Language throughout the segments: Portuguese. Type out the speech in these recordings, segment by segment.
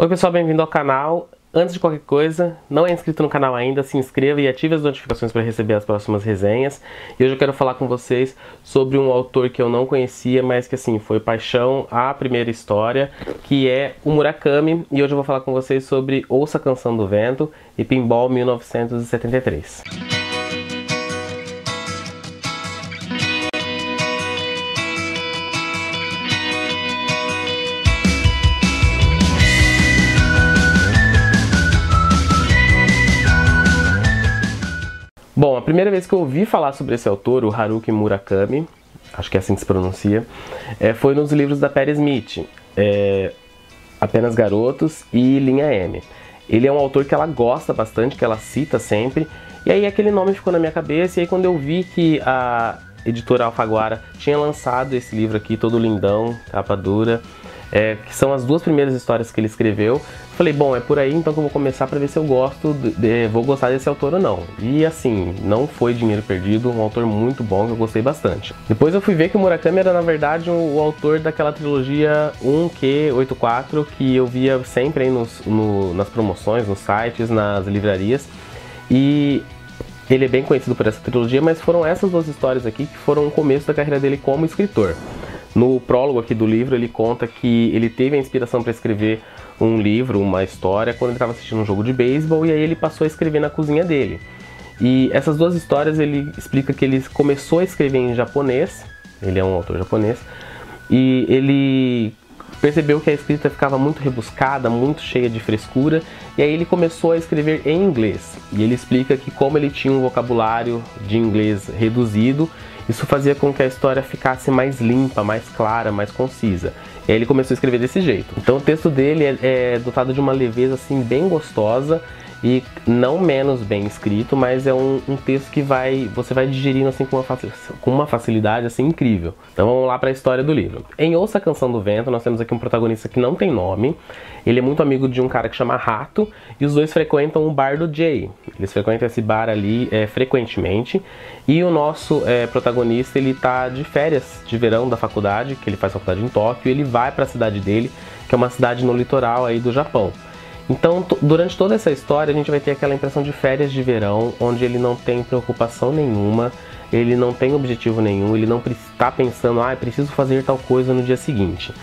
Oi pessoal, bem-vindo ao canal. Antes de qualquer coisa, não é inscrito no canal ainda, se inscreva e ative as notificações para receber as próximas resenhas. E hoje eu quero falar com vocês sobre um autor que eu não conhecia, mas que assim, foi paixão à primeira história, que é o Murakami. E hoje eu vou falar com vocês sobre Ouça a Canção do Vento e Pinball 1973. Bom, a primeira vez que eu ouvi falar sobre esse autor, o Haruki Murakami, acho que é assim que se pronuncia, foi nos livros da Patti Smith, Apenas Garotos e Linha M. Ele é um autor que ela gosta bastante, que ela cita sempre, e aí aquele nome ficou na minha cabeça, e aí quando eu vi que a editora Alfaguara tinha lançado esse livro aqui, todo lindão, capa dura, que são as duas primeiras histórias que ele escreveu, falei, bom, é por aí então que eu vou começar para ver se eu gosto, vou gostar desse autor ou não. E assim, não foi dinheiro perdido, um autor muito bom que eu gostei bastante. Depois eu fui ver que o Murakami era na verdade o autor daquela trilogia 1Q84 que eu via sempre aí nas promoções, nos sites, nas livrarias. E ele é bem conhecido por essa trilogia, mas foram essas duas histórias aqui que foram o começo da carreira dele como escritor. No prólogo aqui do livro ele conta que ele teve a inspiração para escrever um livro, uma história, quando ele estava assistindo um jogo de beisebol, e aí ele passou a escrever na cozinha dele. E essas duas histórias ele explica que ele começou a escrever em japonês, ele é um autor japonês, e ele percebeu que a escrita ficava muito rebuscada, muito cheia de frescura, e aí ele começou a escrever em inglês. E ele explica que como ele tinha um vocabulário de inglês reduzido, isso fazia com que a história ficasse mais limpa, mais clara, mais concisa. E aí ele começou a escrever desse jeito. Então o texto dele é dotado de uma leveza assim bem gostosa e não menos bem escrito, mas é um texto que você vai digerindo assim com uma facilidade assim incrível. Então vamos lá para a história do livro. Em Ouça a Canção do Vento, nós temos aqui um protagonista que não tem nome. Ele é muito amigo de um cara que chama Rato, e os dois frequentam o bar do Jay. Eles frequentam esse bar ali frequentemente. E o nosso protagonista, ele tá de férias de verão da faculdade, que ele faz faculdade em Tóquio, e ele vai para a cidade dele, que é uma cidade no litoral aí do Japão. Então, durante toda essa história, a gente vai ter aquela impressão de férias de verão, onde ele não tem preocupação nenhuma, ele não tem objetivo nenhum, ele não está pensando, preciso fazer tal coisa no dia seguinte.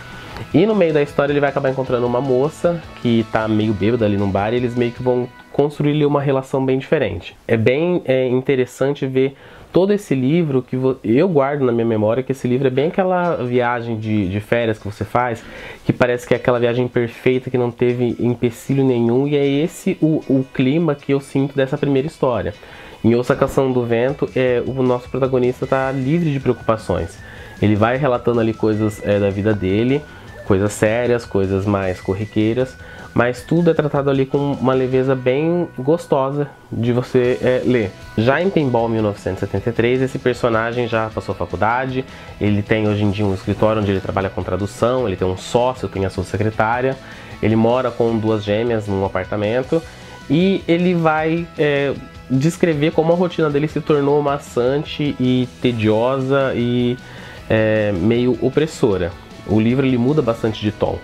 E no meio da história ele vai acabar encontrando uma moça que tá meio bêbada ali num bar, e eles meio que vão construir ali uma relação bem diferente. É bem interessante ver todo esse livro que eu guardo na minha memória, que esse livro é bem aquela viagem de férias que você faz, que parece que é aquela viagem perfeita, que não teve empecilho nenhum, e é esse o clima que eu sinto dessa primeira história. Em Ouça a Canção do Vento, o nosso protagonista está livre de preocupações. Ele vai relatando ali coisas da vida dele, coisas sérias, coisas mais corriqueiras, mas tudo é tratado ali com uma leveza bem gostosa de você ler. Já em Pinball 1973, esse personagem já passou a faculdade, ele tem hoje em dia um escritório onde ele trabalha com tradução, ele tem um sócio, tem a sua secretária, ele mora com duas gêmeas num apartamento, e ele vai descrever como a rotina dele se tornou maçante e tediosa e meio opressora. O livro ele muda bastante de tom.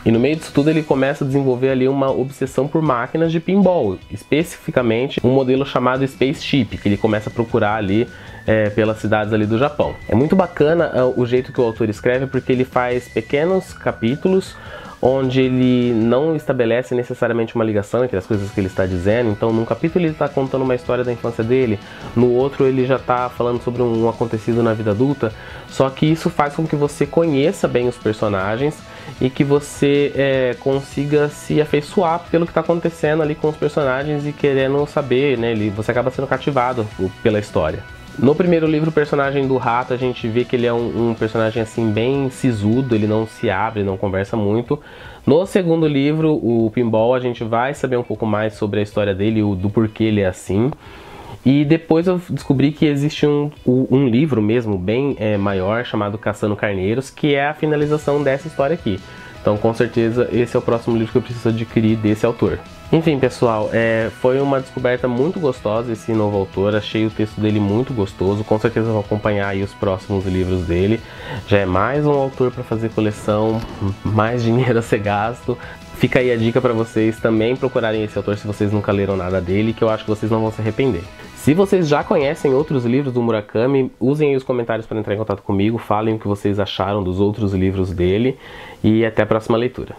E no meio disso tudo ele começa a desenvolver ali uma obsessão por máquinas de pinball, especificamente um modelo chamado Spaceship, que ele começa a procurar ali pelas cidades ali do Japão. É muito bacana o jeito que o autor escreve, porque ele faz pequenos capítulos onde ele não estabelece necessariamente uma ligação entre as coisas que ele está dizendo. Então num capítulo ele está contando uma história da infância dele, no outro ele já está falando sobre um acontecido na vida adulta, só que isso faz com que você conheça bem os personagens e que você consiga se afeiçoar pelo que está acontecendo ali com os personagens e querendo saber, né? Você acaba sendo cativado pela história. No primeiro livro, o personagem do Rato, a gente vê que ele é um personagem assim bem sisudo, ele não se abre, não conversa muito. No segundo livro, o Pinball, a gente vai saber um pouco mais sobre a história dele, do porquê ele é assim. E depois eu descobri que existe um livro mesmo, bem maior, chamado Caçando Carneiros, que é a finalização dessa história aqui. Então com certeza esse é o próximo livro que eu preciso adquirir desse autor. Enfim, pessoal, foi uma descoberta muito gostosa esse novo autor, achei o texto dele muito gostoso, com certeza vou acompanhar aí os próximos livros dele. Já é mais um autor para fazer coleção, mais dinheiro a ser gasto. Fica aí a dica para vocês também procurarem esse autor se vocês nunca leram nada dele, que eu acho que vocês não vão se arrepender. Se vocês já conhecem outros livros do Murakami, usem aí os comentários para entrar em contato comigo, falem o que vocês acharam dos outros livros dele e até a próxima leitura.